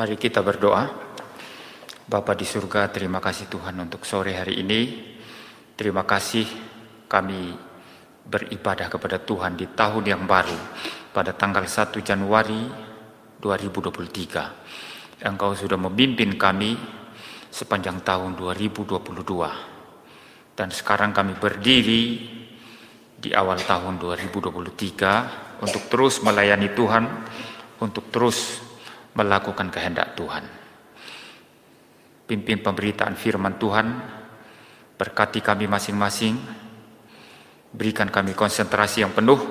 Mari kita berdoa. Bapa di surga, terima kasih Tuhan untuk sore hari ini. Terima kasih kami beribadah kepada Tuhan di tahun yang baru pada tanggal 1 Januari 2023. Engkau sudah memimpin kami sepanjang tahun 2022. Dan sekarang kami berdiri di awal tahun 2023 untuk terus melayani Tuhan, untuk terus melakukan kehendak Tuhan. Pimpin pemberitaan firman Tuhan, berkati kami masing-masing, berikan kami konsentrasi yang penuh,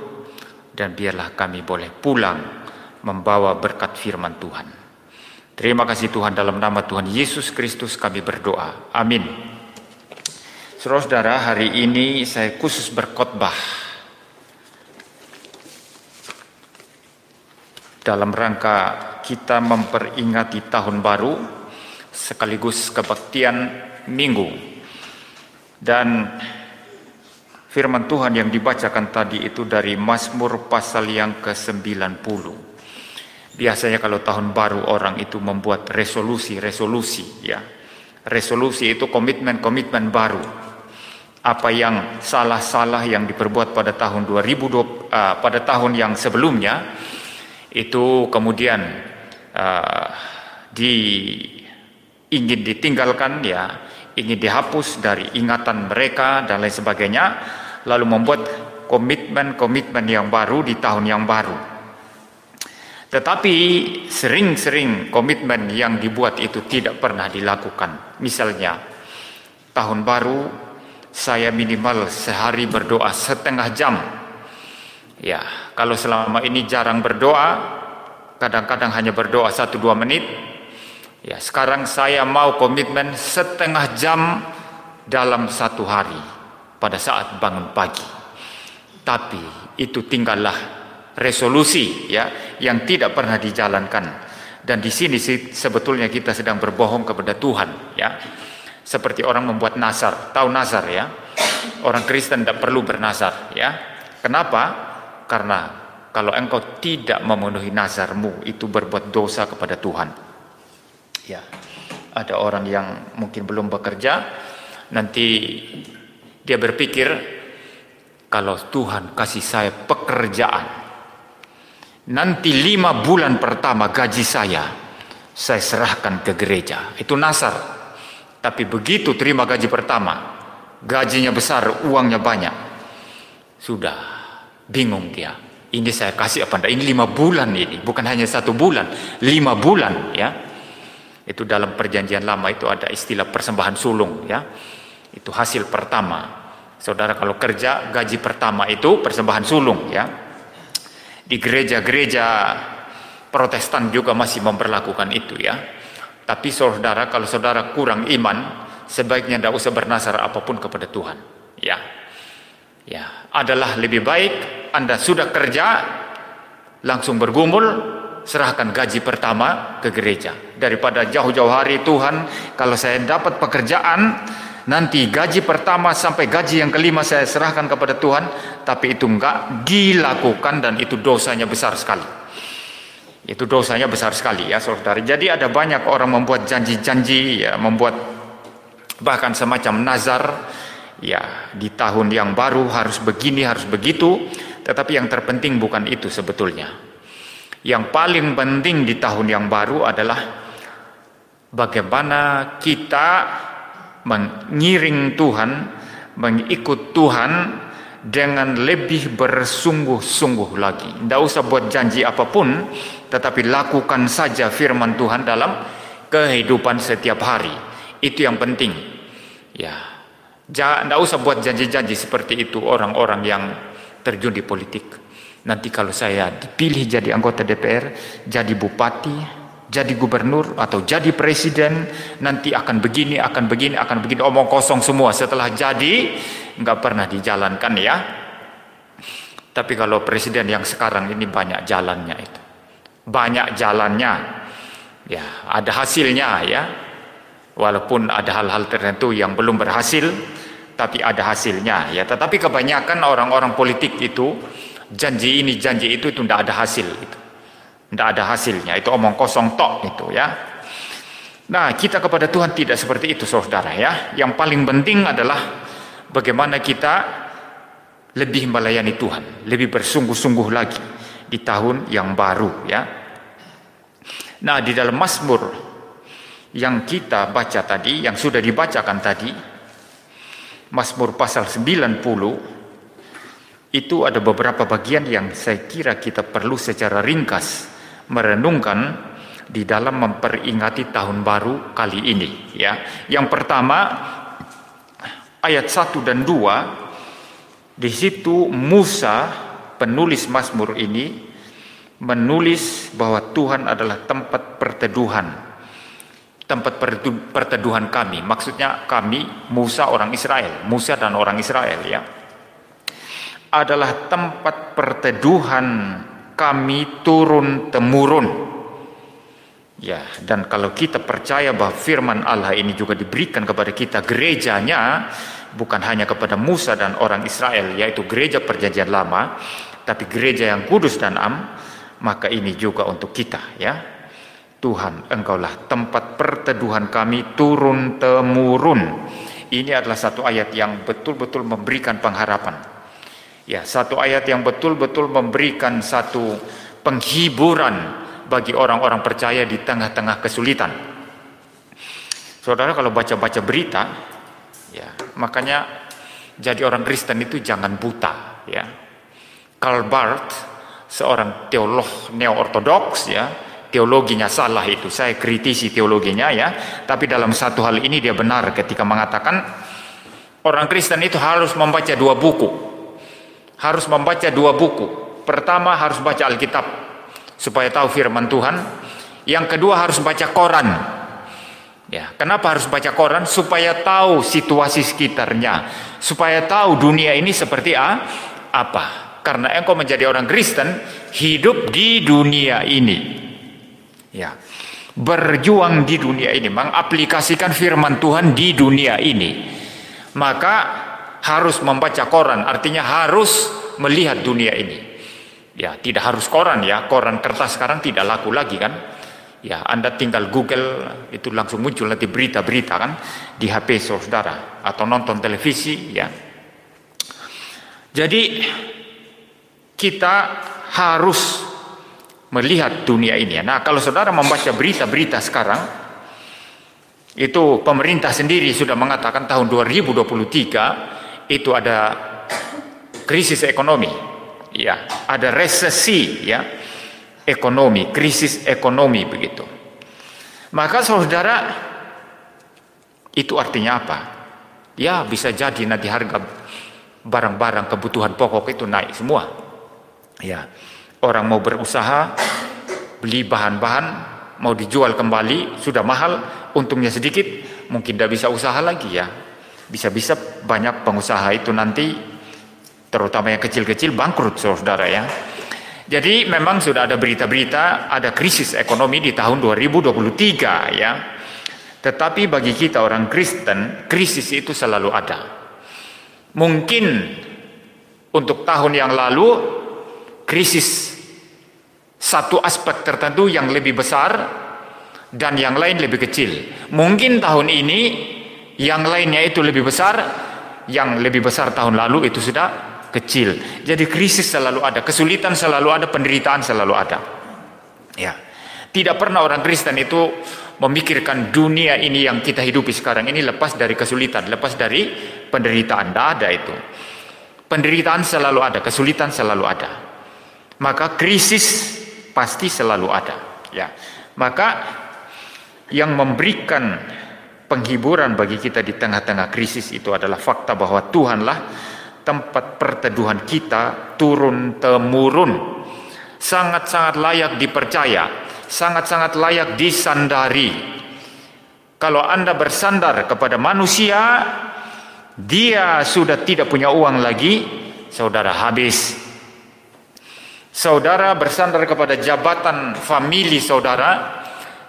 dan biarlah kami boleh pulang membawa berkat firman Tuhan. Terima kasih Tuhan, dalam nama Tuhan Yesus Kristus kami berdoa. Amin. Saudara-saudara, hari ini saya khusus berkhotbah dalam rangka kita memperingati tahun baru sekaligus kebaktian minggu. Dan firman Tuhan yang dibacakan tadi itu dari Mazmur pasal yang ke-90. Biasanya kalau tahun baru orang itu membuat resolusi ya. Resolusi itu komitmen baru. Apa yang salah-salah yang diperbuat pada tahun 2020 pada tahun yang sebelumnya itu kemudian ingin ditinggalkan ya, ingin dihapus dari ingatan mereka dan lain sebagainya, lalu membuat komitmen yang baru di tahun yang baru. Tetapi sering-sering komitmen yang dibuat itu tidak pernah dilakukan. Misalnya tahun baru saya minimal sehari berdoa setengah jam. Ya, kalau selama ini jarang berdoa, kadang-kadang hanya berdoa 1-2 menit. Ya, sekarang saya mau komitmen setengah jam dalam satu hari pada saat bangun pagi. Tapi itu tinggallah resolusi ya yang tidak pernah dijalankan. Dan di sini sebetulnya kita sedang berbohong kepada Tuhan ya. Seperti orang membuat nazar, tahu nazar ya? Orang Kristen tidak perlu bernazar ya. Kenapa? Karena kalau engkau tidak memenuhi nazarmu itu berbuat dosa kepada Tuhan. Ya, ada orang yang mungkin belum bekerja, nanti dia berpikir kalau Tuhan kasih saya pekerjaan, nanti 5 bulan pertama gaji saya serahkan ke gereja. Itu nazar. Tapi begitu terima gaji pertama, gajinya besar, uangnya banyak, sudah bingung dia. Ini saya kasih apa enggak? Ini 5 bulan ini, bukan hanya 1 bulan, 5 bulan ya. Itu dalam perjanjian lama itu ada istilah persembahan sulung ya. Itu hasil pertama. Saudara kalau kerja gaji pertama itu persembahan sulung ya. Di gereja-gereja Protestan juga masih memperlakukan itu ya. Tapi saudara, kalau saudara kurang iman, sebaiknya tidak usah bernazar apapun kepada Tuhan ya. Ya, adalah lebih baik Anda sudah kerja langsung bergumul, serahkan gaji pertama ke gereja daripada jauh-jauh hari. Tuhan, kalau saya dapat pekerjaan nanti gaji pertama sampai gaji yang kelima saya serahkan kepada Tuhan, tapi itu enggak dilakukan dan itu dosanya besar sekali. Itu dosanya besar sekali ya saudara. Jadi ada banyak orang membuat janji-janji ya, membuat bahkan semacam nazar ya, di tahun yang baru harus begini, harus begitu. Tetapi yang terpenting bukan itu sebetulnya. Yang paling penting di tahun yang baru adalah bagaimana kita mengiring Tuhan, mengikut Tuhan dengan lebih bersungguh-sungguh lagi. Tidak usah buat janji apapun, tetapi lakukan saja firman Tuhan dalam kehidupan setiap hari. Itu yang penting. Ya. Tidak usah buat janji-janji seperti itu orang-orang yang terjun di politik. Nanti kalau saya dipilih jadi anggota DPR, jadi bupati, jadi gubernur, atau jadi presiden, nanti akan begini, akan begini, omong kosong semua. Setelah jadi, nggak pernah dijalankan ya. Tapi kalau presiden yang sekarang ini banyak jalannya itu. Banyak jalannya. Ya, ada hasilnya ya. Walaupun ada hal-hal tertentu yang belum berhasil, tapi ada hasilnya ya. Tetapi kebanyakan orang-orang politik itu janji ini janji itu tidak ada hasil itu. Tidak ada hasilnya, itu omong kosong tok itu ya. Nah, kita kepada Tuhan tidak seperti itu saudara ya. Yang paling penting adalah bagaimana kita lebih melayani Tuhan, lebih bersungguh-sungguh lagi di tahun yang baru ya. Nah, di dalam Mazmur yang kita baca tadi, yang sudah dibacakan tadi, Mazmur pasal 90, itu ada beberapa bagian yang saya kira kita perlu secara ringkas merenungkan di dalam memperingati tahun baru kali ini ya. Yang pertama ayat 1 dan 2, di situ Musa penulis Mazmur ini menulis bahwa Tuhan adalah tempat perteduhan. Tempat perteduhan kami, maksudnya kami Musa orang Israel, Musa dan orang Israel ya, adalah tempat perteduhan kami turun temurun ya. Dan kalau kita percaya bahwa firman Allah ini juga diberikan kepada kita, gerejanya bukan hanya kepada Musa dan orang Israel, yaitu gereja perjanjian lama, tapi gereja yang kudus dan am, maka ini juga untuk kita ya. Tuhan, Engkaulah tempat perteduhan kami turun temurun. Ini adalah satu ayat yang betul-betul memberikan pengharapan ya, satu ayat yang betul-betul memberikan satu penghiburan bagi orang-orang percaya di tengah-tengah kesulitan. Saudara, kalau baca-baca berita ya, makanya jadi orang Kristen itu jangan buta ya. Karl Barth, seorang teolog neo-ortodoks ya, teologinya salah itu, saya kritisi teologinya ya, tapi dalam satu hal ini dia benar ketika mengatakan orang Kristen itu harus membaca dua buku. Harus membaca dua buku. Pertama harus baca Alkitab supaya tahu firman Tuhan. Yang kedua harus baca koran. Ya, kenapa harus baca koran? Supaya tahu situasi sekitarnya, supaya tahu dunia ini seperti apa. Karena engkau menjadi orang Kristen hidup di dunia ini. Ya. Berjuang di dunia ini, mengaplikasikan firman Tuhan di dunia ini. Maka harus membaca koran, artinya harus melihat dunia ini. Ya, tidak harus koran ya, koran kertas sekarang tidak laku lagi kan. Ya, Anda tinggal Google, itu langsung muncul nanti berita-berita kan di HP saudara, atau nonton televisi ya. Jadi kita harus melihat dunia ini. Nah, kalau saudara membaca berita-berita sekarang, itu pemerintah sendiri sudah mengatakan tahun 2023 itu ada krisis ekonomi, ya, ada resesi, ya, ekonomi, krisis ekonomi begitu. Maka saudara, itu artinya apa? Ya, bisa jadi nanti harga barang-barang kebutuhan pokok itu naik semua. Ya, orang mau berusaha, beli bahan-bahan, mau dijual kembali, sudah mahal, untungnya sedikit, mungkin tidak bisa usaha lagi ya. Bisa-bisa banyak pengusaha itu nanti, terutama yang kecil-kecil, bangkrut saudara ya. Jadi memang sudah ada berita-berita ada krisis ekonomi di tahun 2023 ya. Tetapi bagi kita orang Kristen, krisis itu selalu ada. Mungkin untuk tahun yang lalu krisis satu aspek tertentu yang lebih besar dan yang lain lebih kecil. Mungkin tahun ini yang lainnya itu lebih besar, yang lebih besar tahun lalu itu sudah kecil. Jadi krisis selalu ada, kesulitan selalu ada, penderitaan selalu ada. Ya, tidak pernah orang Kristen itu memikirkan dunia ini yang kita hidupi sekarang ini lepas dari kesulitan, lepas dari penderitaan. Tidak ada itu. Penderitaan selalu ada, kesulitan selalu ada. Maka krisis pasti selalu ada. Ya, maka yang memberikan penghiburan bagi kita di tengah-tengah krisis itu adalah fakta bahwa Tuhanlah tempat perteduhan kita turun temurun. Sangat-sangat layak dipercaya, sangat-sangat layak disandari. Kalau Anda bersandar kepada manusia, dia sudah tidak punya uang lagi, saudara habis. Saudara bersandar kepada jabatan famili saudara,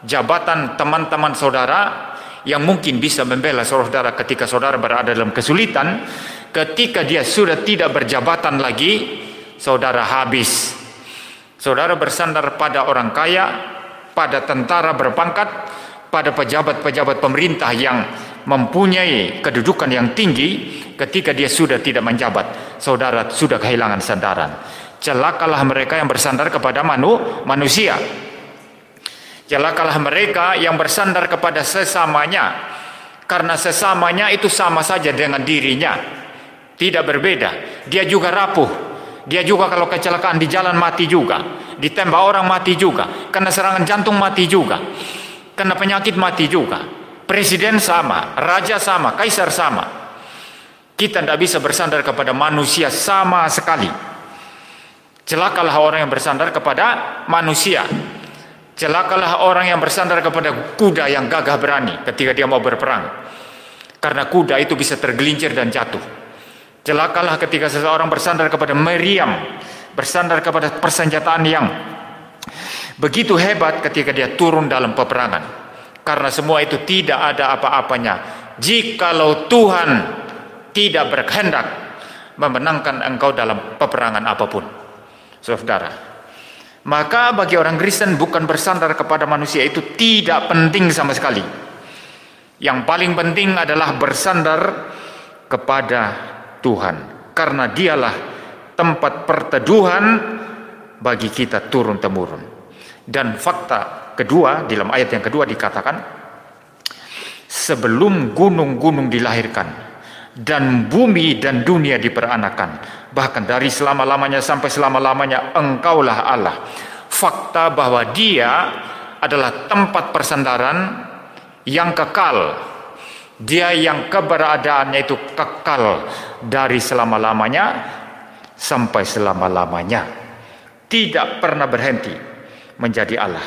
jabatan teman-teman saudara, yang mungkin bisa membela saudara ketika saudara berada dalam kesulitan. Ketika dia sudah tidak berjabatan lagi, saudara habis. Saudara bersandar pada orang kaya, pada tentara berpangkat, pada pejabat-pejabat pemerintah yang mempunyai kedudukan yang tinggi. Ketika dia sudah tidak menjabat, saudara sudah kehilangan sandaran. Celakalah mereka yang bersandar kepada manusia. Celakalah mereka yang bersandar kepada sesamanya, karena sesamanya itu sama saja dengan dirinya, tidak berbeda. Dia juga rapuh, dia juga kalau kecelakaan di jalan mati juga, ditembak orang mati juga, kena serangan jantung mati juga, kena penyakit mati juga. Presiden sama, raja sama, kaisar sama. Kita tidak bisa bersandar kepada manusia sama sekali. Celakalah orang yang bersandar kepada manusia. Celakalah orang yang bersandar kepada kuda yang gagah berani ketika dia mau berperang, karena kuda itu bisa tergelincir dan jatuh. Celakalah ketika seseorang bersandar kepada meriam, bersandar kepada persenjataan yang begitu hebat ketika dia turun dalam peperangan, karena semua itu tidak ada apa-apanya jikalau Tuhan tidak berkehendak memenangkan engkau dalam peperangan apapun, saudara. Maka bagi orang Kristen bukan bersandar kepada manusia itu tidak penting sama sekali. Yang paling penting adalah bersandar kepada Tuhan, karena dialah tempat perteduhan bagi kita turun-temurun. Dan fakta kedua, dalam ayat yang kedua dikatakan, sebelum gunung-gunung dilahirkan dan bumi dan dunia diperanakan, bahkan dari selama-lamanya sampai selama-lamanya engkaulah Allah. Fakta bahwa dia adalah tempat persandaran yang kekal, dia yang keberadaannya itu kekal dari selama-lamanya sampai selama-lamanya, tidak pernah berhenti menjadi Allah.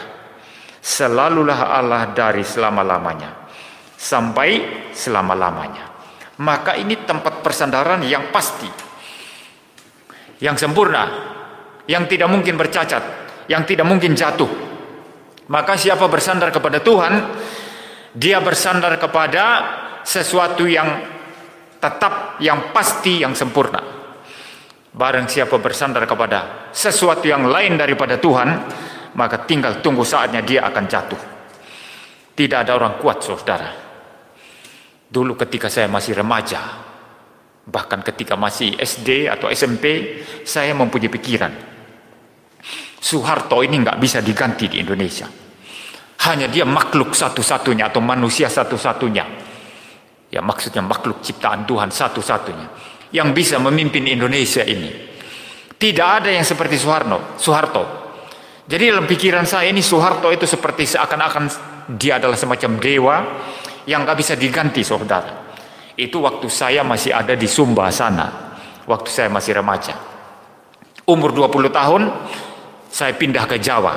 Selalulah Allah dari selama-lamanya sampai selama-lamanya. Maka ini tempat persandaran yang pasti, yang sempurna, yang tidak mungkin bercacat, yang tidak mungkin jatuh. Maka siapa bersandar kepada Tuhan, dia bersandar kepada sesuatu yang tetap, yang pasti, yang sempurna. Barang siapa bersandar kepada sesuatu yang lain daripada Tuhan, maka tinggal tunggu saatnya dia akan jatuh. Tidak ada orang kuat, saudara. Dulu ketika saya masih remaja, bahkan ketika masih SD atau SMP, saya mempunyai pikiran, Soeharto ini nggak bisa diganti di Indonesia. Hanya dia makhluk satu-satunya atau manusia satu-satunya. Ya, maksudnya makhluk ciptaan Tuhan satu-satunya yang bisa memimpin Indonesia ini. Tidak ada yang seperti Soeharto. Jadi dalam pikiran saya ini Soeharto itu seperti seakan-akan dia adalah semacam dewa yang gak bisa diganti, saudara. Itu waktu saya masih ada di Sumba sana, waktu saya masih remaja. Umur 20 tahun saya pindah ke Jawa,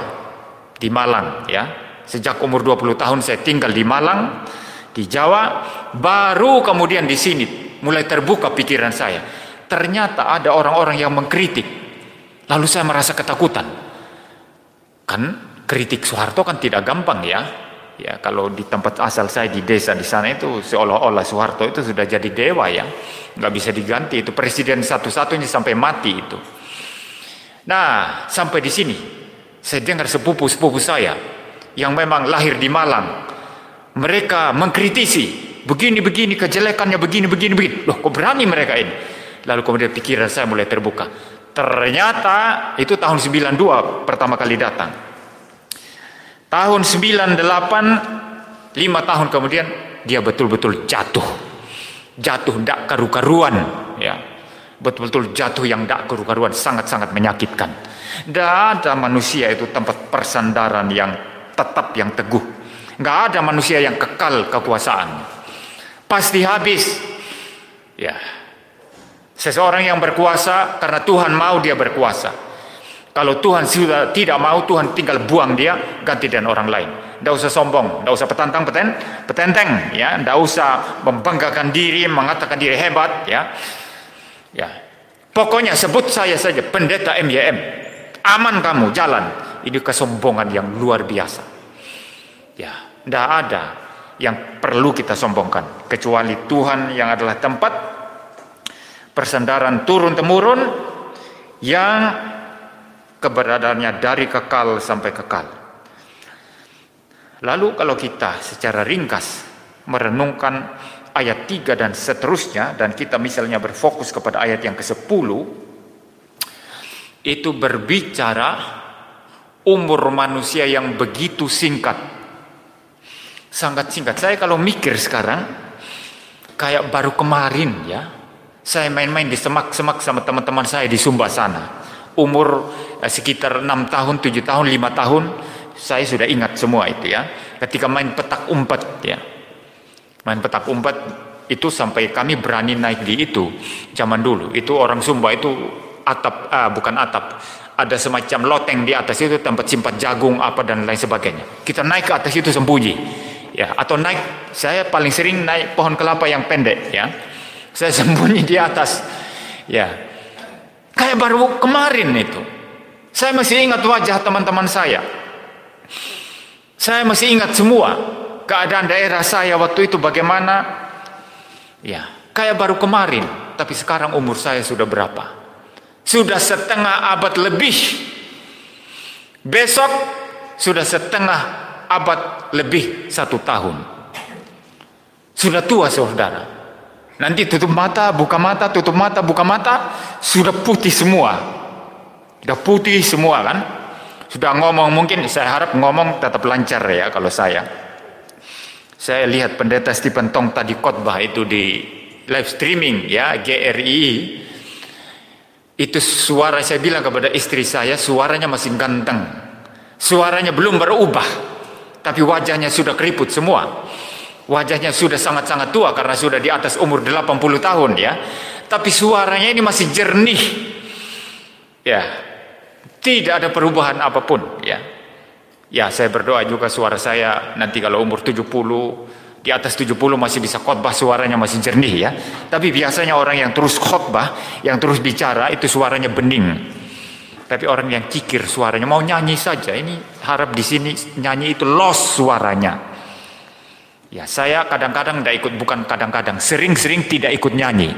di Malang ya. Sejak umur 20 tahun saya tinggal di Malang, di Jawa. Baru kemudian di sini mulai terbuka pikiran saya. Ternyata ada orang-orang yang mengkritik. Lalu saya merasa ketakutan. Kan kritik Soeharto kan tidak gampang ya. Ya, kalau di tempat asal saya di desa di sana itu seolah-olah Soeharto itu sudah jadi dewa ya, nggak bisa diganti, itu presiden satu-satunya sampai mati itu. Nah, sampai di sini saya dengar sepupu-sepupu saya yang memang lahir di Malang, mereka mengkritisi begini-begini, kejelekannya begini-begini. Loh, kok berani mereka ini? Lalu kemudian pikiran saya mulai terbuka. Ternyata itu tahun 92 pertama kali datang. Tahun 98, 5 tahun kemudian dia betul-betul jatuh tidak karu-karuan ya, betul-betul jatuh yang tidak karu-karuan, sangat-sangat menyakitkan. Tidak ada manusia itu tempat persandaran yang tetap, yang teguh. Nggak ada manusia yang kekal kekuasaan, pasti habis ya. Seseorang yang berkuasa karena Tuhan mau dia berkuasa. Kalau Tuhan sudah tidak mau, Tuhan tinggal buang dia, ganti dengan orang lain. Tidak usah sombong, tidak usah petenteng, ya, tidak usah membanggakan diri, mengatakan diri hebat, ya. Ya, pokoknya sebut saya saja pendeta MYM, aman kamu jalan. Ini kesombongan yang luar biasa. Ya, tidak ada yang perlu kita sombongkan kecuali Tuhan yang adalah tempat persandaran turun temurun yang keberadaannya dari kekal sampai kekal. Lalu kalau kita secara ringkas merenungkan ayat 3 dan seterusnya, dan kita misalnya berfokus kepada ayat yang ke-10, itu berbicara umur manusia yang begitu singkat, sangat singkat. Saya kalau mikir sekarang kayak baru kemarin ya, saya main-main di semak-semak sama teman-teman saya di Sumba sana, umur sekitar 6 tahun, 7 tahun, 5 tahun, saya sudah ingat semua itu ya, ketika main petak umpet ya. Main petak umpet itu sampai kami berani naik di itu zaman dulu. Itu orang Sumba itu atap, bukan atap, ada semacam loteng di atas itu tempat simpan jagung apa dan lain sebagainya. Kita naik ke atas itu sembunyi ya, atau naik, saya paling sering naik pohon kelapa yang pendek ya, saya sembunyi di atas ya. Kayak baru kemarin itu saya masih ingat wajah teman-teman saya masih ingat semua keadaan daerah saya waktu itu bagaimana ya, kayak baru kemarin. Tapi sekarang umur saya sudah berapa? Sudah setengah abad lebih. Besok sudah setengah abad lebih, 1 tahun. Sudah tua saudara. Nanti tutup mata, buka mata, tutup mata, buka mata, sudah putih semua. Sudah putih semua kan. Sudah ngomong, mungkin saya harap ngomong tetap lancar ya kalau saya. Saya lihat pendeta Stephen Tong tadi khotbah itu di live streaming ya, GRI. Itu suara, saya bilang kepada istri saya, suaranya masih ganteng. Suaranya belum berubah, tapi wajahnya sudah keriput semua. Wajahnya sudah sangat-sangat tua karena sudah di atas umur 80 tahun ya. Tapi suaranya ini masih jernih. Ya. Tidak ada perubahan apapun ya. Ya, saya berdoa juga suara saya nanti kalau umur 70, di atas 70 masih bisa khotbah, suaranya masih jernih ya. Tapi biasanya orang yang terus khotbah, yang terus bicara itu suaranya bening. Tapi orang yang kikir suaranya mau nyanyi saja, ini harap di sini nyanyi itu los suaranya. Ya, saya kadang-kadang tidak ikut, bukan kadang-kadang, sering-sering tidak ikut nyanyi.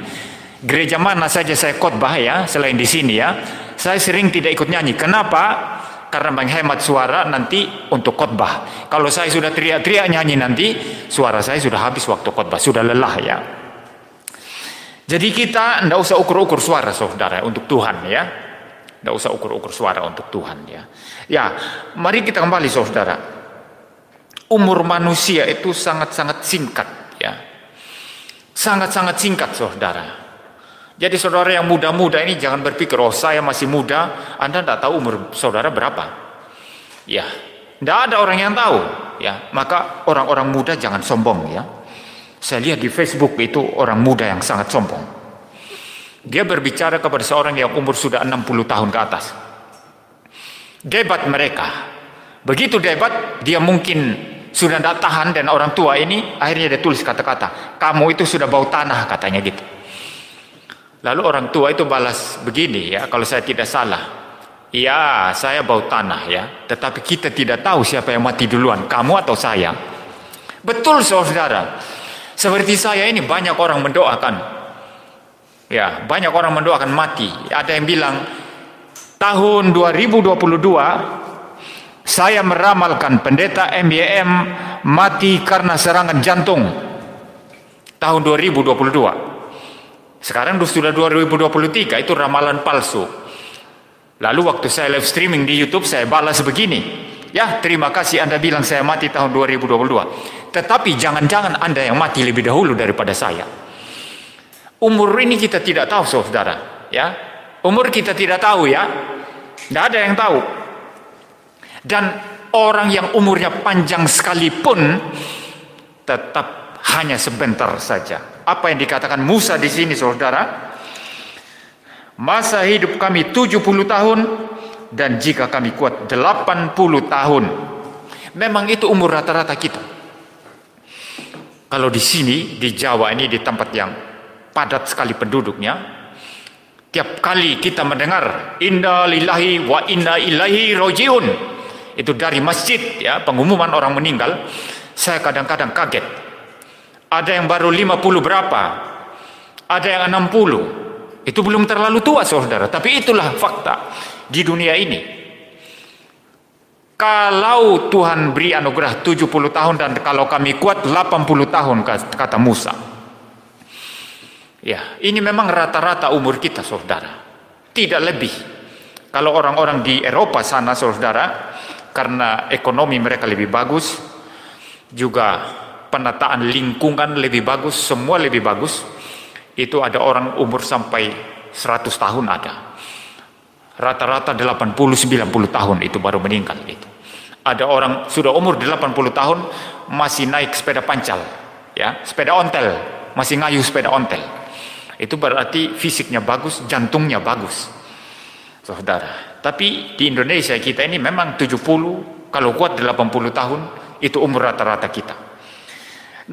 Gereja mana saja saya khotbah ya, selain di sini ya, saya sering tidak ikut nyanyi. Kenapa? Karena menghemat suara nanti untuk khotbah. Kalau saya sudah teriak-teriak nyanyi nanti suara saya sudah habis waktu khotbah, sudah lelah ya. Jadi kita tidak usah ukur-ukur suara saudara untuk Tuhan ya. Tidak usah ukur-ukur suara untuk Tuhan ya. Ya, mari kita kembali saudara. Umur manusia itu sangat-sangat singkat ya. Sangat-sangat singkat saudara. Jadi saudara yang muda-muda ini jangan berpikir, oh saya masih muda, Anda tidak tahu umur saudara berapa. Ya, tidak ada orang yang tahu. Ya, maka orang-orang muda jangan sombong ya. Saya lihat di Facebook itu orang muda yang sangat sombong. Dia berbicara kepada seorang yang umur sudah 60 tahun ke atas. Debat mereka. Begitu debat, dia mungkin sudah tidak tahan dan orang tua ini akhirnya dia tulis kata-kata, kamu itu sudah bau tanah katanya gitu. Lalu orang tua itu balas begini ya, kalau saya tidak salah, ya saya bau tanah ya, tetapi kita tidak tahu siapa yang mati duluan, kamu atau saya. Betul saudara, seperti saya ini banyak orang mendoakan ya, banyak orang mendoakan mati. Ada yang bilang tahun 2022 saya meramalkan pendeta MYM mati karena serangan jantung tahun 2022. Sekarang sudah 2023, itu ramalan palsu. Lalu waktu saya live streaming di YouTube, saya balas begini, ya terima kasih Anda bilang saya mati tahun 2022, tetapi jangan-jangan Anda yang mati lebih dahulu daripada saya. Umur ini kita tidak tahu saudara ya, umur kita tidak tahu ya, tidak ada yang tahu. Dan orang yang umurnya panjang sekalipun tetap hanya sebentar saja. Apa yang dikatakan Musa di sini saudara? Masa hidup kami 70 tahun dan jika kami kuat 80 tahun. Memang itu umur rata-rata kita. Kalau di sini di Jawa ini di tempat yang padat sekali penduduknya, tiap kali kita mendengar inna lillahi wa inna ilaihi rajiun, itu dari masjid ya, pengumuman orang meninggal, saya kadang-kadang kaget. Ada yang baru 50 berapa, ada yang 60. Itu belum terlalu tua saudara, tapi itulah fakta. di dunia ini. Kalau Tuhan beri anugerah 70 tahun dan kalau kami kuat 80 tahun, kata Musa. Ya, ini memang rata-rata umur kita, saudara. Tidak lebih. Kalau orang-orang di Eropa sana, saudara, karena ekonomi mereka lebih bagus, juga penataan lingkungan lebih bagus, semua lebih bagus, itu ada orang umur sampai 100 tahun ada. Rata-rata 80-90 tahun itu baru meninggal itu. Ada orang sudah umur 80 tahun masih naik sepeda pancal, ya, sepeda ontel, masih ngayuh sepeda ontel. Itu berarti fisiknya bagus, jantungnya bagus, saudara. Tapi di Indonesia kita ini memang 70, kalau kuat 80 tahun, itu umur rata-rata kita.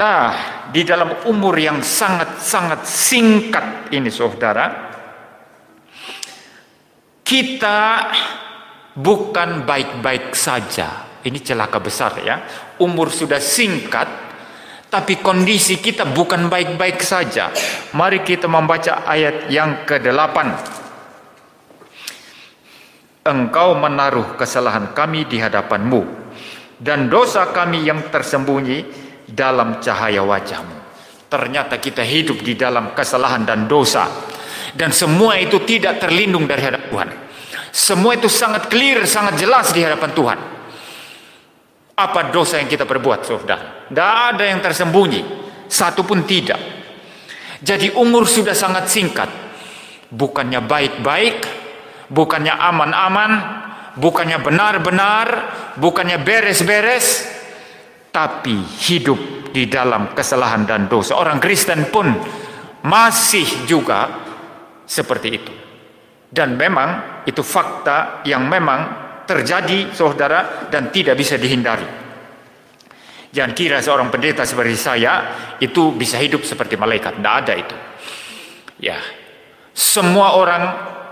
Nah, di dalam umur yang sangat-sangat singkat ini, saudara, kita bukan baik-baik saja. Ini celaka besar, ya. Umur sudah singkat, tapi kondisi kita bukan baik-baik saja. Mari kita membaca ayat yang ke-8. Engkau menaruh kesalahan kami di hadapan-Mu, dan dosa kami yang tersembunyi dalam cahaya wajah-Mu. Ternyata kita hidup di dalam kesalahan dan dosa, dan semua itu tidak terlindung dari hadapan Tuhan. Semua itu sangat clear, sangat jelas di hadapan Tuhan. Apa dosa yang kita perbuat, saudara? Tidak ada yang tersembunyi, satu pun tidak. Jadi umur sudah sangat singkat. Bukannya baik-baik, bukannya aman-aman, bukannya benar-benar, bukannya beres-beres, tapi hidup di dalam kesalahan dan dosa. Orang Kristen pun masih juga seperti itu. Dan memang itu fakta yang memang terjadi, saudara, dan tidak bisa dihindari. Jangan kira seorang pendeta seperti saya itu bisa hidup seperti malaikat. Tidak ada itu. Ya, semua orang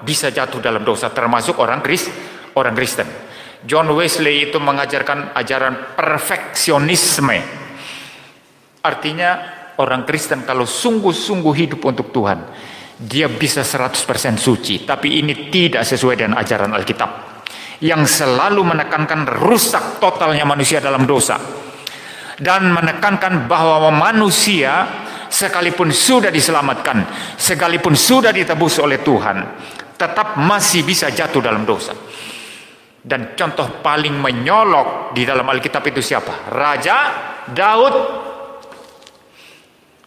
bisa jatuh dalam dosa, termasuk orang Kristen. John Wesley itu mengajarkan ajaran perfeksionisme. Artinya orang Kristen kalau sungguh-sungguh hidup untuk Tuhan, dia bisa 100% suci. Tapi ini tidak sesuai dengan ajaran Alkitab, yang selalu menekankan rusak totalnya manusia dalam dosa, dan menekankan bahwa manusia sekalipun sudah diselamatkan, sekalipun sudah ditebus oleh Tuhan, tetap masih bisa jatuh dalam dosa. Dan contoh paling menyolok di dalam Alkitab itu siapa? Raja Daud.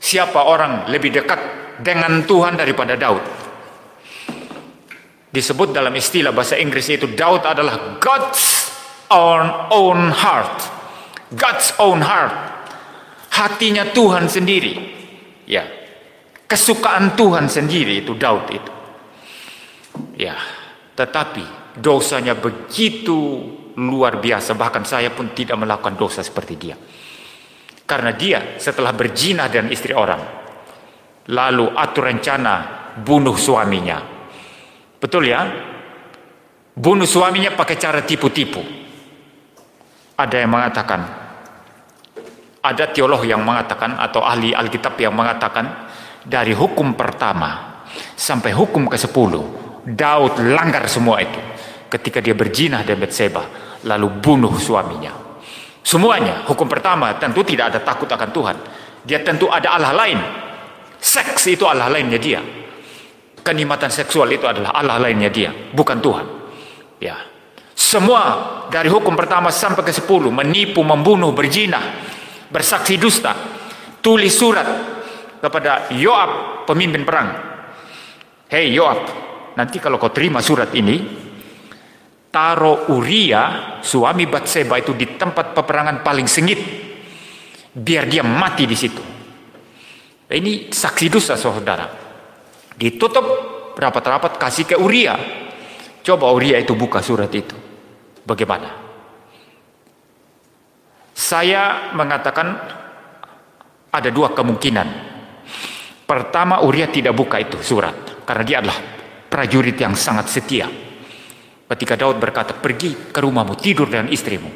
Siapa orang lebih dekat dengan Tuhan daripada Daud? Disebut dalam istilah bahasa Inggris itu, Daud adalah God's own heart. God's own heart. Hatinya Tuhan sendiri. Ya. Kesukaan Tuhan sendiri itu Daud itu. Ya. Tetapi dosanya begitu luar biasa, bahkan saya pun tidak melakukan dosa seperti dia. Karena dia setelah berzina dengan istri orang, lalu atur rencana bunuh suaminya. Betul ya? Bunuh suaminya pakai cara tipu-tipu. Ada yang mengatakan, ada teolog yang mengatakan, atau ahli Alkitab yang mengatakan, dari hukum pertama sampai hukum ke-10, Daud langgar semua itu ketika dia berzina dengan Batseba lalu bunuh suaminya. Semuanya. Hukum pertama tentu tidak ada takut akan Tuhan. Dia tentu ada Allah lain. Seks itu Allah lainnya dia. Kenikmatan seksual itu adalah Allah lainnya dia, bukan Tuhan. Ya. Semua dari hukum pertama sampai ke-10, menipu, membunuh, berzina, bersaksi dusta, tulis surat kepada Yoab, pemimpin perang. Hei Yoab, nanti kalau kau terima surat ini, taruh Uria, suami Batseba itu di tempat peperangan paling sengit, biar dia mati di situ. Ini saksi dusta, saudara. Ditutup rapat-rapat, kasih ke Uria. Coba Uria itu buka surat itu. Bagaimana? Saya mengatakan ada dua kemungkinan. Pertama, Uria tidak buka itu surat karena dia adalah prajurit yang sangat setia. Ketika Daud berkata, pergi ke rumahmu, tidur dengan istrimu,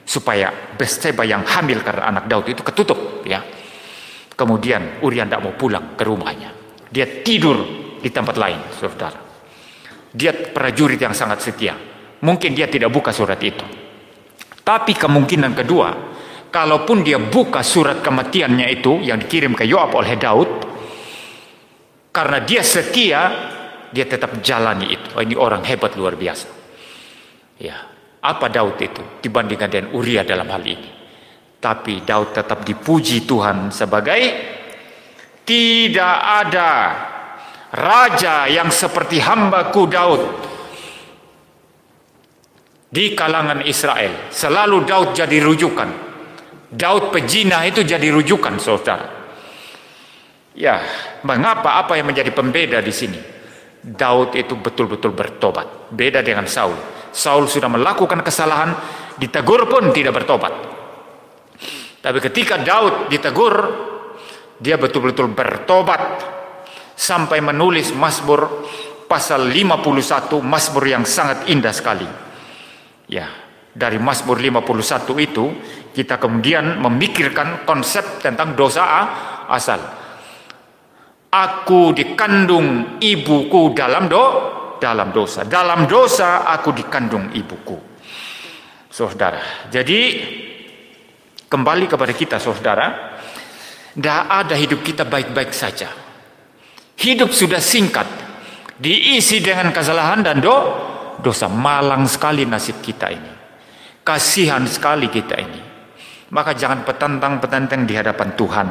supaya Batseba yang hamil karena anak Daud itu ketutup, ya. Kemudian Uria tidak mau pulang ke rumahnya, dia tidur di tempat lain, saudara. Dia prajurit yang sangat setia. Mungkin dia tidak buka surat itu. Tapi kemungkinan kedua, kalaupun dia buka surat kematiannya itu yang dikirim ke Yoab oleh Daud, karena dia setia, dia tetap jalani itu. Ini orang hebat luar biasa. Ya, apa Daud itu dibandingkan dengan Uria dalam hal ini? Tapi Daud tetap dipuji Tuhan sebagai tidak ada raja yang seperti hambaku Daud di kalangan Israel. Selalu Daud jadi rujukan. Daud pejina itu jadi rujukan, saudara. Ya, mengapa? Apa yang menjadi pembeda di sini? Daud itu betul-betul bertobat. Beda dengan Saul. Saul sudah melakukan kesalahan, ditegur pun tidak bertobat. Tapi ketika Daud ditegur, dia betul-betul bertobat sampai menulis Mazmur pasal 51, Mazmur yang sangat indah sekali. Ya, dari Mazmur 51 itu kita kemudian memikirkan konsep tentang dosa asal. Aku dikandung ibuku dalam dosa. Dalam dosa aku dikandung ibuku. Saudara, jadi kembali kepada kita, saudara, tidak ada hidup kita baik-baik saja. Hidup sudah singkat, diisi dengan kesalahan dan dosa. Malang sekali nasib kita ini. Kasihan sekali kita ini. Maka jangan petantang-petantang di hadapan Tuhan.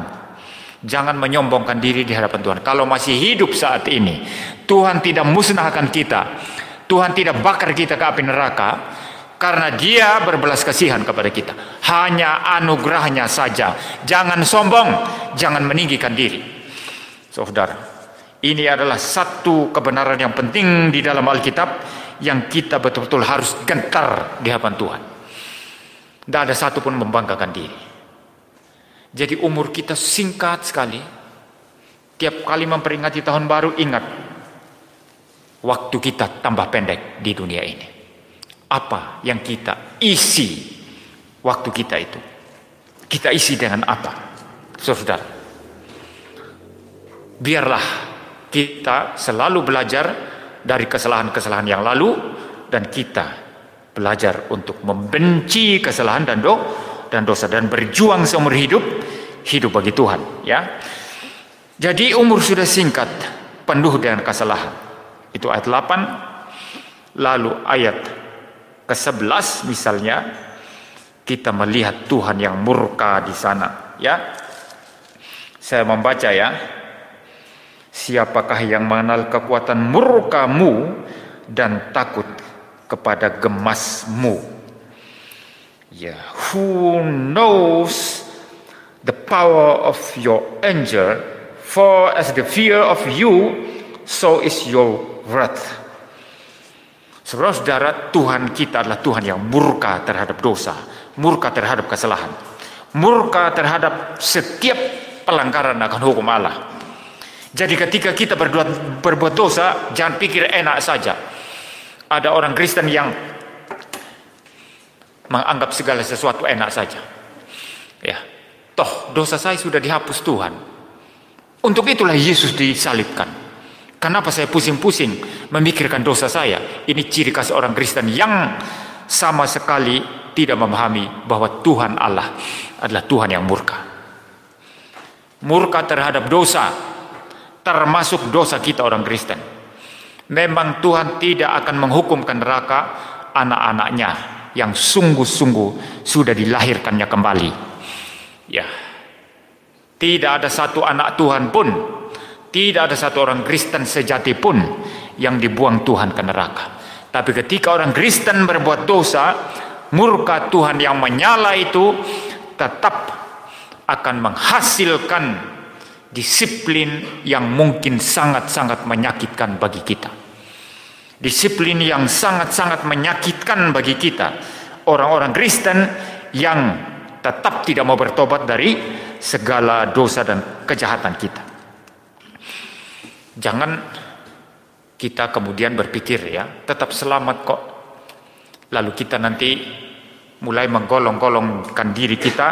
Jangan menyombongkan diri di hadapan Tuhan. Kalau masih hidup saat ini, Tuhan tidak musnahkan kita. Tuhan tidak bakar kita ke api neraka. Karena dia berbelas kasihan kepada kita. Hanya anugerahnya saja. Jangan sombong, jangan meninggikan diri. Saudara, ini adalah satu kebenaran yang penting di dalam Alkitab yang kita betul-betul harus gentar di hadapan Tuhan. Tidak ada satu pun membanggakan diri. Jadi umur kita singkat sekali. Tiap kali memperingati tahun baru, ingat, waktu kita tambah pendek di dunia ini. Apa yang kita isi waktu kita itu? Kita isi dengan apa? Saudara, biarlah kita selalu belajar dari kesalahan-kesalahan yang lalu, dan kita belajar untuk membenci kesalahan dan dosa, dan berjuang seumur hidup bagi Tuhan, ya. Jadi umur sudah singkat, penuh dengan kesalahan. Itu ayat 8. Lalu ayat ke-11 misalnya, kita melihat Tuhan yang murka di sana, ya. Saya membaca, ya. Siapakah yang mengenal kekuatan murkamu dan takut kepada gemasmu? Ya, who knows the power of your anger? For as the fear of you, so is your wrath. Saudara-saudara, Tuhan kita adalah Tuhan yang murka terhadap dosa, murka terhadap kesalahan, murka terhadap setiap pelanggaran akan hukum Allah. Jadi ketika kita berbuat dosa, jangan pikir enak saja. Ada orang Kristen yang menganggap segala sesuatu enak saja. Ya, toh dosa saya sudah dihapus Tuhan. Untuk itulah Yesus disalibkan. Kenapa saya pusing-pusing memikirkan dosa saya? Ini ciri khas orang Kristen yang sama sekali tidak memahami bahwa Tuhan Allah adalah Tuhan yang murka. Murka terhadap dosa, termasuk dosa kita orang Kristen. Memang Tuhan tidak akan menghukumkan neraka anak-anaknya yang sungguh-sungguh sudah dilahirkannya kembali. Ya, tidak ada satu anak Tuhan pun, tidak ada satu orang Kristen sejati pun yang dibuang Tuhan ke neraka. Tapi ketika orang Kristen berbuat dosa, murka Tuhan yang menyala itu tetap akan menghasilkan disiplin yang mungkin sangat-sangat menyakitkan bagi kita. Disiplin yang sangat-sangat menyakitkan bagi kita, orang-orang Kristen yang tetap tidak mau bertobat dari segala dosa dan kejahatan kita. Jangan kita kemudian berpikir, ya, tetap selamat kok. Lalu kita nanti mulai menggolong-golongkan diri kita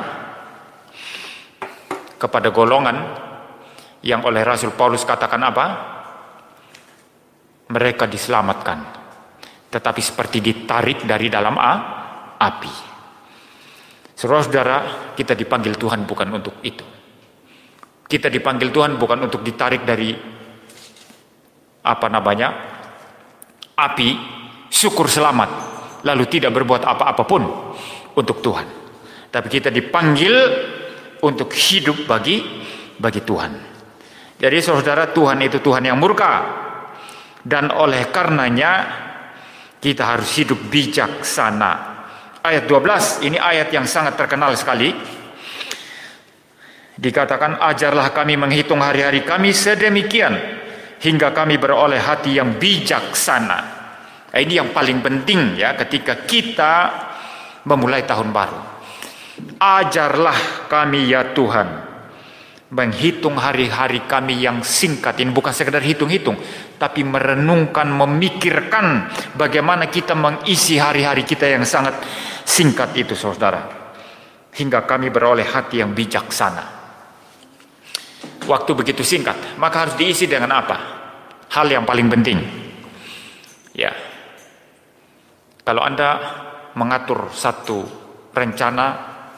kepada golongan yang oleh Rasul Paulus katakan apa? mereka diselamatkan, tetapi seperti ditarik dari dalam api. Saudara-saudara, kita dipanggil Tuhan bukan untuk itu. Kita dipanggil Tuhan bukan untuk ditarik dari api, syukur selamat, lalu tidak berbuat apa-apapun untuk Tuhan. Tapi kita dipanggil untuk hidup bagi Tuhan. Jadi saudara, Tuhan itu Tuhan yang murka. Dan oleh karenanya kita harus hidup bijaksana. Ayat 12, ini ayat yang sangat terkenal sekali. Dikatakan, ajarlah kami menghitung hari-hari kami sedemikian, hingga kami beroleh hati yang bijaksana. Nah, ini yang paling penting ya ketika kita memulai tahun baru. Ajarlah kami ya Tuhan menghitung hari-hari kami yang singkat. Ini bukan sekedar hitung-hitung, tapi merenungkan, memikirkan bagaimana kita mengisi hari-hari kita yang sangat singkat itu, saudara, hingga kami beroleh hati yang bijaksana. Waktu begitu singkat, maka harus diisi dengan apa? Hal yang paling penting. Ya, kalau Anda mengatur satu rencana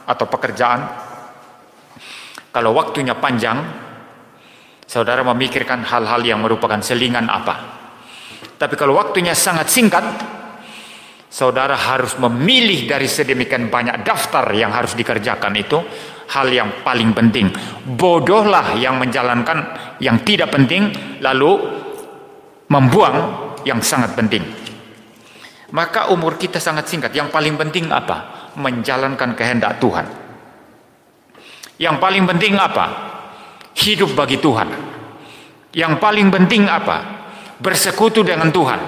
atau pekerjaan, kalau waktunya panjang, saudara memikirkan hal-hal yang merupakan selingan apa. Tapi kalau waktunya sangat singkat, saudara harus memilih dari sedemikian banyak daftar yang harus dikerjakan itu hal yang paling penting. Bodohlah yang menjalankan yang tidak penting lalu membuang yang sangat penting. Maka umur kita sangat singkat. Yang paling penting apa? Menjalankan kehendak Tuhan. Yang paling penting apa? Hidup bagi Tuhan. Yang paling penting apa? Bersekutu dengan Tuhan.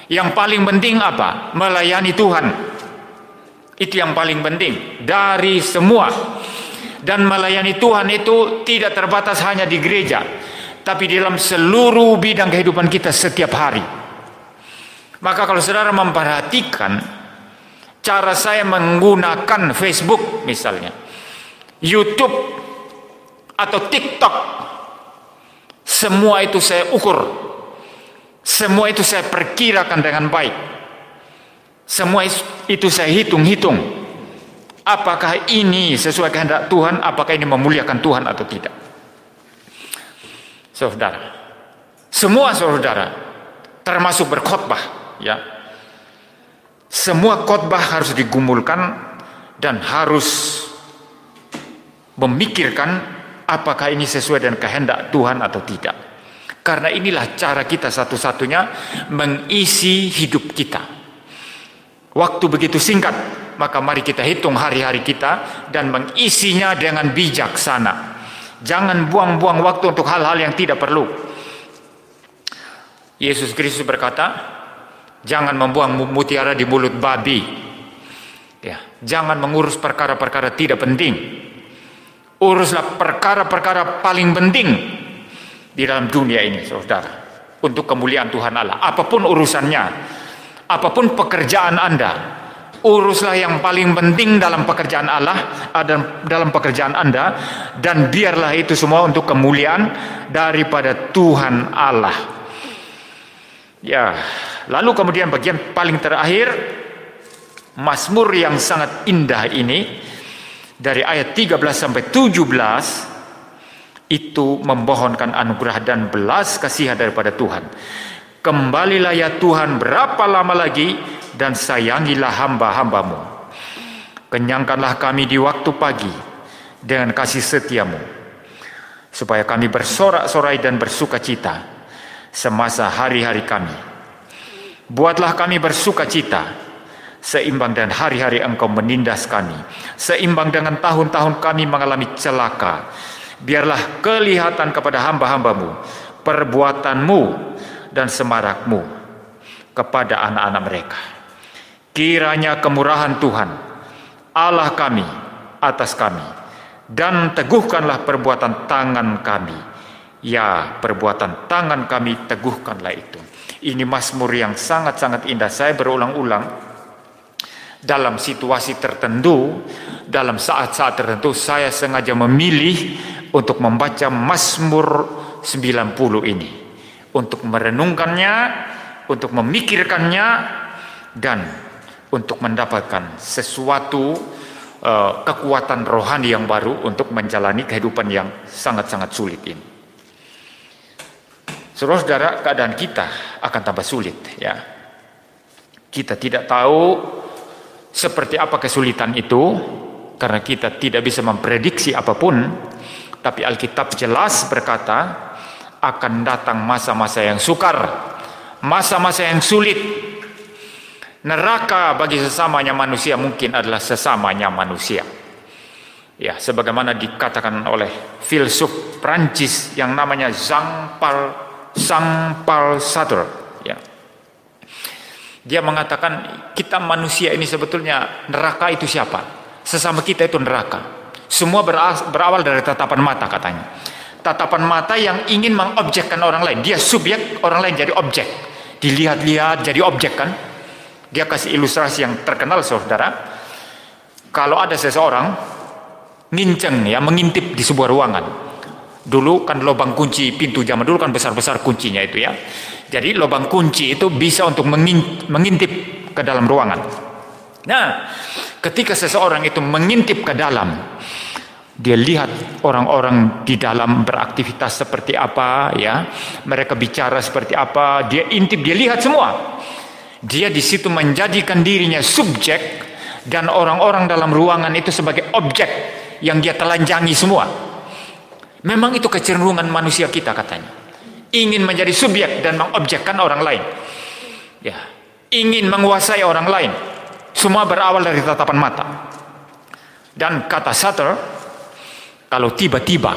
Yang paling penting apa? Melayani Tuhan. Itu yang paling penting dari semua. Dan melayani Tuhan itu tidak terbatas hanya di gereja, tapi dalam seluruh bidang kehidupan kita setiap hari. Maka kalau saudara memperhatikan cara saya menggunakan Facebook misalnya, YouTube atau TikTok, semua itu saya ukur, semua itu saya perkirakan dengan baik, semua itu saya hitung-hitung, apakah ini sesuai kehendak Tuhan, apakah ini memuliakan Tuhan atau tidak. Saudara, semua saudara, termasuk berkhotbah, ya, semua khotbah harus digumulkan dan harus memikirkan apakah ini sesuai dengan kehendak Tuhan atau tidak. Karena inilah cara kita satu-satunya mengisi hidup kita. Waktu begitu singkat, maka mari kita hitung hari-hari kita dan mengisinya dengan bijaksana. Jangan buang-buang waktu untuk hal-hal yang tidak perlu. Yesus Kristus berkata, jangan membuang mutiara di mulut babi. Ya, jangan mengurus perkara-perkara tidak penting. Uruslah perkara-perkara paling penting di dalam dunia ini, saudara, untuk kemuliaan Tuhan Allah. Apapun urusannya, apapun pekerjaan Anda, uruslah yang paling penting dalam pekerjaan Allah, dalam pekerjaan Anda, dan biarlah itu semua untuk kemuliaan daripada Tuhan Allah. Ya, lalu kemudian bagian paling terakhir, Mazmur yang sangat indah ini, dari ayat 13 sampai 17, itu memohonkan anugerah dan belas kasihan daripada Tuhan. Kembalilah ya Tuhan, berapa lama lagi, dan sayangilah hamba-hambamu. Kenyangkanlah kami di waktu pagi dengan kasih setiamu, supaya kami bersorak-sorai dan bersuka cita semasa hari-hari kami. Buatlah kami bersuka cita seimbang dengan hari-hari Engkau menindas kami, seimbang dengan tahun-tahun kami mengalami celaka. Biarlah kelihatan kepada hamba-hambamu perbuatanmu dan semarakmu kepada anak-anak mereka. Kiranya kemurahan Tuhan Allah kami atas kami, dan teguhkanlah perbuatan tangan kami. Ya, perbuatan tangan kami teguhkanlah itu. Ini Mazmur yang sangat-sangat indah. Saya berulang-ulang dalam situasi tertentu, dalam saat-saat tertentu, saya sengaja memilih untuk membaca Mazmur 90 ini. untuk merenungkannya, untuk memikirkannya, dan untuk mendapatkan sesuatu kekuatan rohani yang baru untuk menjalani kehidupan yang sangat-sangat sulit ini. Saudara-saudara, keadaan kita akan tambah sulit, ya. Kita tidak tahu seperti apa kesulitan itu, karena kita tidak bisa memprediksi apapun. Tapi Alkitab jelas berkata, akan datang masa-masa yang sukar, masa-masa yang sulit. Neraka bagi sesamanya manusia mungkin adalah sesamanya manusia. Ya, sebagaimana dikatakan oleh filsuf Prancis yang namanya Jean-Paul Sartre. Ya. Dia mengatakan kita manusia ini sebetulnya neraka itu siapa? Sesama kita itu neraka. Semua berawal dari tatapan mata katanya. Tatapan mata yang ingin mengobjekkan orang lain. Dia subjek, orang lain jadi objek. Dilihat-lihat jadi objek kan. Dia kasih ilustrasi yang terkenal saudara. Kalau ada seseorang nginceng ya, mengintip di sebuah ruangan. Dulu kan lubang kunci pintu zaman dulu kan besar-besar kuncinya itu ya. Jadi lubang kunci itu bisa untuk mengintip ke dalam ruangan. Nah, ketika seseorang itu mengintip ke dalam, dia lihat orang-orang di dalam beraktivitas seperti apa ya. Mereka bicara seperti apa, dia intip, dia lihat semua. Dia di situ menjadikan dirinya subjek dan orang-orang dalam ruangan itu sebagai objek yang dia telanjangi semua. Memang itu kecenderungan manusia kita katanya. Ingin menjadi subjek dan mengobjekkan orang lain. Ya, ingin menguasai orang lain. Semua berawal dari tatapan mata. Dan kata Sartre, kalau tiba-tiba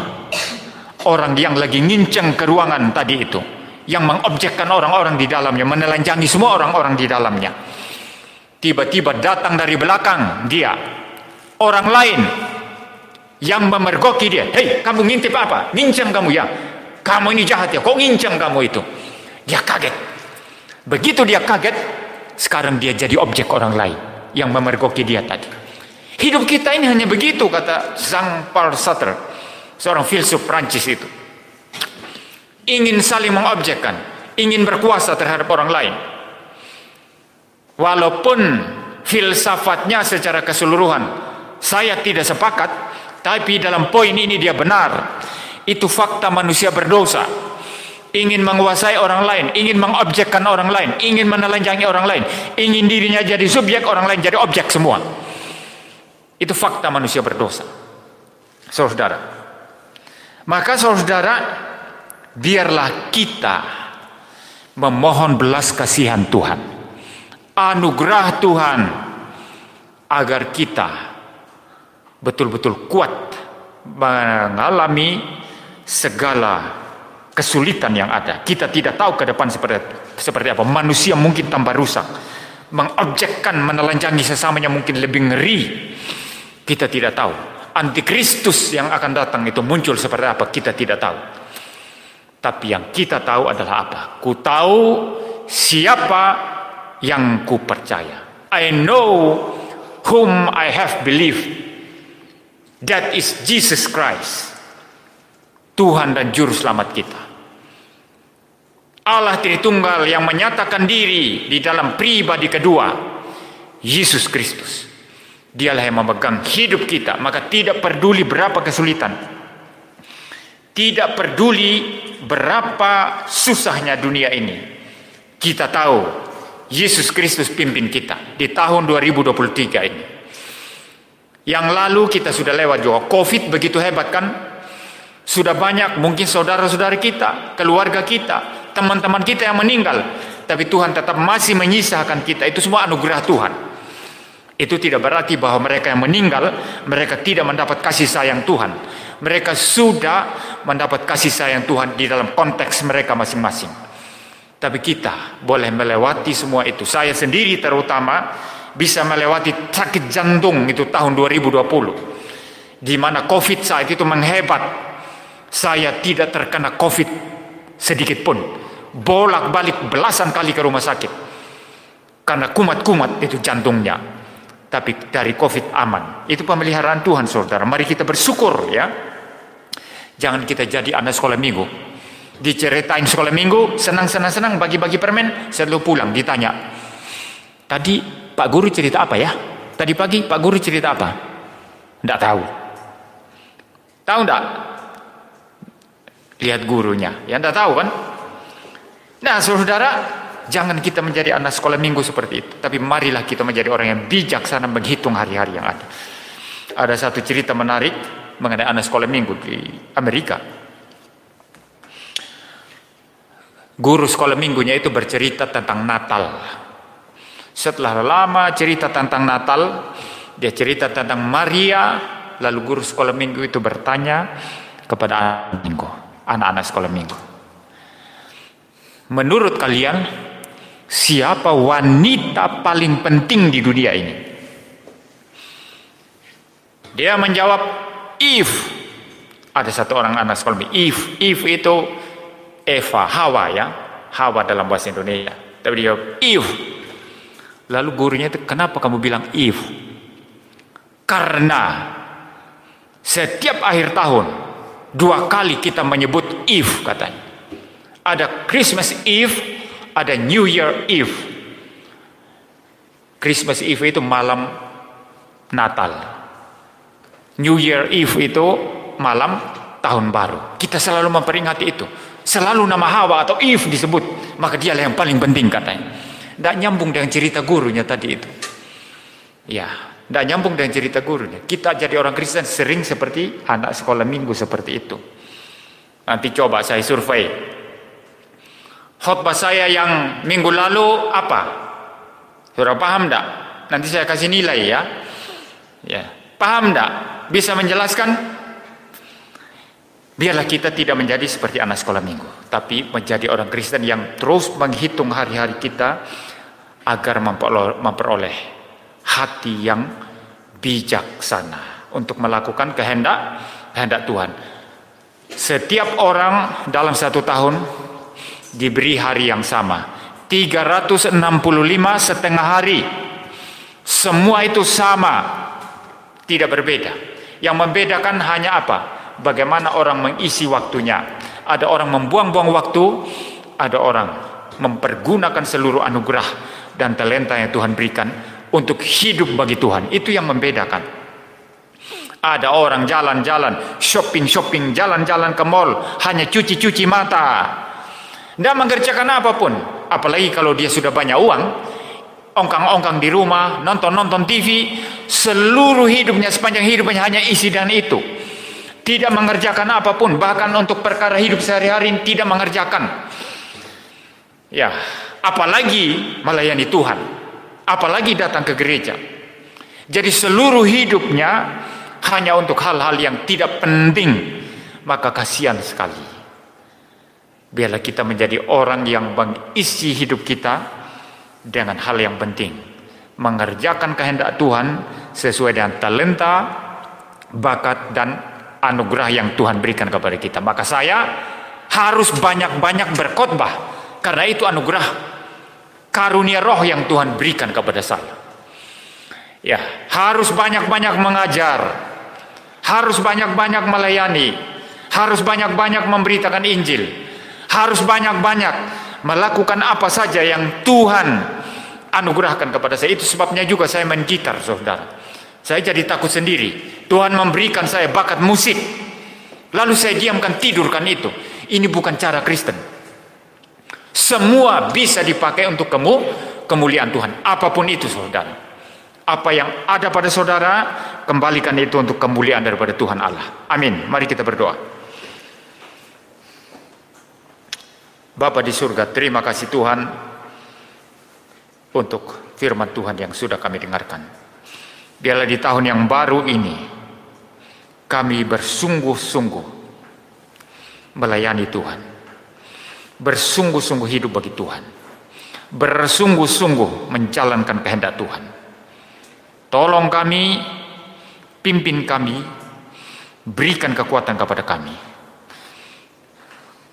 orang yang lagi nginceng ke ruangan tadi itu, yang mengobjekkan orang-orang di dalamnya, menelanjangi semua orang-orang di dalamnya, tiba-tiba datang dari belakang dia orang lain yang memergoki dia. Hei, kamu ngintip apa? Nginceng kamu ya? Kamu ini jahat ya? Kok nginceng kamu itu? Dia kaget. Begitu dia kaget, sekarang dia jadi objek orang lain yang memergoki dia tadi. Hidup kita ini hanya begitu, kata Jean-Paul Sartre, seorang filsuf Prancis itu. Ingin saling mengobjekkan, ingin berkuasa terhadap orang lain. Walaupun filsafatnya secara keseluruhan saya tidak sepakat, tapi dalam poin ini dia benar. Itu fakta manusia berdosa. Ingin menguasai orang lain, ingin mengobjekkan orang lain, ingin menelanjangi orang lain, ingin dirinya jadi subjek, orang lain jadi objek semua. Itu fakta manusia berdosa. Saudara. Maka saudara, biarlah kita memohon belas kasihan Tuhan, anugerah Tuhan, agar kita betul-betul kuat mengalami segala kesulitan yang ada. Kita tidak tahu ke depan seperti apa. Manusia mungkin tambah rusak, mengobjekkan, menelanjangi sesamanya mungkin lebih ngeri. Kita tidak tahu. Antikristus yang akan datang itu muncul seperti apa, kita tidak tahu. Tapi yang kita tahu adalah apa? Ku tahu siapa yang ku percaya. I know whom I have believed. That is Jesus Christ. Tuhan dan Juru Selamat kita. Allah Tritunggal yang menyatakan diri di dalam pribadi kedua, Yesus Kristus. Dialah yang memegang hidup kita. Maka tidak peduli berapa kesulitan, tidak peduli berapa susahnya dunia ini, kita tahu Yesus Kristus pimpin kita di tahun 2023 ini. Yang lalu kita sudah lewat juga. Covid begitu hebat kan? Sudah banyak mungkin saudara-saudara kita, keluarga kita, teman-teman kita yang meninggal, tapi Tuhan tetap masih menyisakan kita. Itu semua anugerah Tuhan. Itu tidak berarti bahwa mereka yang meninggal, mereka tidak mendapat kasih sayang Tuhan. Mereka sudah mendapat kasih sayang Tuhan di dalam konteks mereka masing-masing. Tapi kita boleh melewati semua itu. Saya sendiri terutama bisa melewati sakit jantung itu tahun 2020. Di mana Covid saat itu menghebat. Saya tidak terkena Covid sedikit pun. Bolak-balik belasan kali ke rumah sakit. Karena kumat-kumat itu jantungnya. Tapi dari Covid aman. Itu pemeliharaan Tuhan, saudara. Mari kita bersyukur ya. Jangan kita jadi anak sekolah minggu Diceritain sekolah minggu, senang, bagi-bagi permen, selalu pulang ditanya, tadi Pak Guru cerita apa ya? Tadi pagi Pak Guru cerita apa? Tidak tahu. Tahu tidak? Lihat gurunya, ya tidak tahu kan? Nah saudara, jangan kita menjadi anak sekolah minggu seperti itu, tapi marilah kita menjadi orang yang bijaksana menghitung hari-hari yang ada. Ada satu cerita menarik mengenai anak sekolah minggu di Amerika. Guru sekolah minggunya itu bercerita tentang Natal. Setelah lama cerita tentang Natal, dia cerita tentang Maria, lalu guru sekolah minggu itu bertanya kepada anak-anak sekolah minggu, menurut kalian siapa wanita paling penting di dunia ini? Dia menjawab Eve. Ada satu orang anak sekolah minggu, Eve itu Eva, Hawa ya, Hawa dalam bahasa Indonesia. Tapi dia Eve. Lalu gurunya itu, kenapa kamu bilang Eve? Karena setiap akhir tahun 2 kali kita menyebut Eve katanya. Ada Christmas Eve, ada New Year Eve. Christmas Eve itu malam Natal. New Year Eve itu malam tahun baru. Kita selalu memperingati itu. Selalu nama Hawa atau Eve disebut, maka dialah yang paling penting katanya. Tidak nyambung dengan cerita gurunya tadi itu. Ya, tidak nyambung dengan cerita gurunya. Kita jadi orang Kristen sering seperti anak sekolah minggu seperti itu. Nanti coba saya survei. Khotbah saya yang minggu lalu apa? Sudah paham tidak? Nanti saya kasih nilai ya. Ya, paham tidak? Bisa menjelaskan? Biarlah kita tidak menjadi seperti anak sekolah minggu, tapi menjadi orang Kristen yang terus menghitung hari-hari kita agar memperoleh hati yang bijaksana untuk melakukan kehendak Tuhan. Setiap orang dalam 1 tahun diberi hari yang sama, 365 setengah hari. Semua itu sama, tidak berbeda. Yang membedakan hanya apa? Bagaimana orang mengisi waktunya. Ada orang membuang-buang waktu, ada orang mempergunakan seluruh anugerah dan talenta yang Tuhan berikan untuk hidup bagi Tuhan. Itu yang membedakan. Ada orang jalan-jalan, shopping, jalan-jalan ke mall, hanya cuci-cuci mata, tidak mengerjakan apapun. Apalagi kalau dia sudah banyak uang, ongkang-ongkang di rumah, nonton TV, seluruh hidupnya, sepanjang hidupnya hanya isi dan itu. Tidak mengerjakan apapun, bahkan untuk perkara hidup sehari-hari tidak mengerjakan. Ya, apalagi melayani Tuhan, apalagi datang ke gereja. Jadi seluruh hidupnya hanya untuk hal-hal yang tidak penting, maka kasihan sekali. Biarlah kita menjadi orang yang mengisi hidup kita dengan hal yang penting, mengerjakan kehendak Tuhan sesuai dengan talenta, bakat dan anugerah yang Tuhan berikan kepada kita. Maka saya harus banyak-banyak berkhotbah, karena itu anugerah karunia roh yang Tuhan berikan kepada saya. Ya, harus banyak-banyak mengajar, harus banyak-banyak melayani, harus banyak-banyak memberitakan Injil, harus banyak-banyak melakukan apa saja yang Tuhan anugerahkan kepada saya. Itu sebabnya juga saya main gitar, saudara. Saya jadi takut sendiri. Tuhan memberikan saya bakat musik, lalu saya diamkan, tidurkan itu. Ini bukan cara Kristen. Semua bisa dipakai untuk kemuliaan Tuhan. Apapun itu, saudara. Apa yang ada pada saudara, kembalikan itu untuk kemuliaan daripada Tuhan Allah. Amin. Mari kita berdoa. Bapa di surga, terima kasih Tuhan untuk firman Tuhan yang sudah kami dengarkan. Biarlah di tahun yang baru ini kami bersungguh-sungguh melayani Tuhan, bersungguh-sungguh hidup bagi Tuhan, bersungguh-sungguh menjalankan kehendak Tuhan. Tolong kami, pimpin kami, berikan kekuatan kepada kami.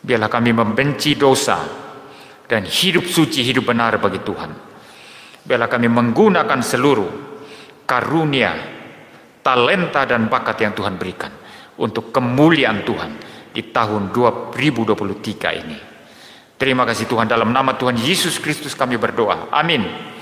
Biarlah kami membenci dosa dan hidup suci, hidup benar bagi Tuhan. Biarlah kami menggunakan seluruh karunia, talenta dan bakat yang Tuhan berikan untuk kemuliaan Tuhan, di tahun 2023 ini. Terima kasih Tuhan, dalam nama Tuhan Yesus Kristus kami berdoa. Amin.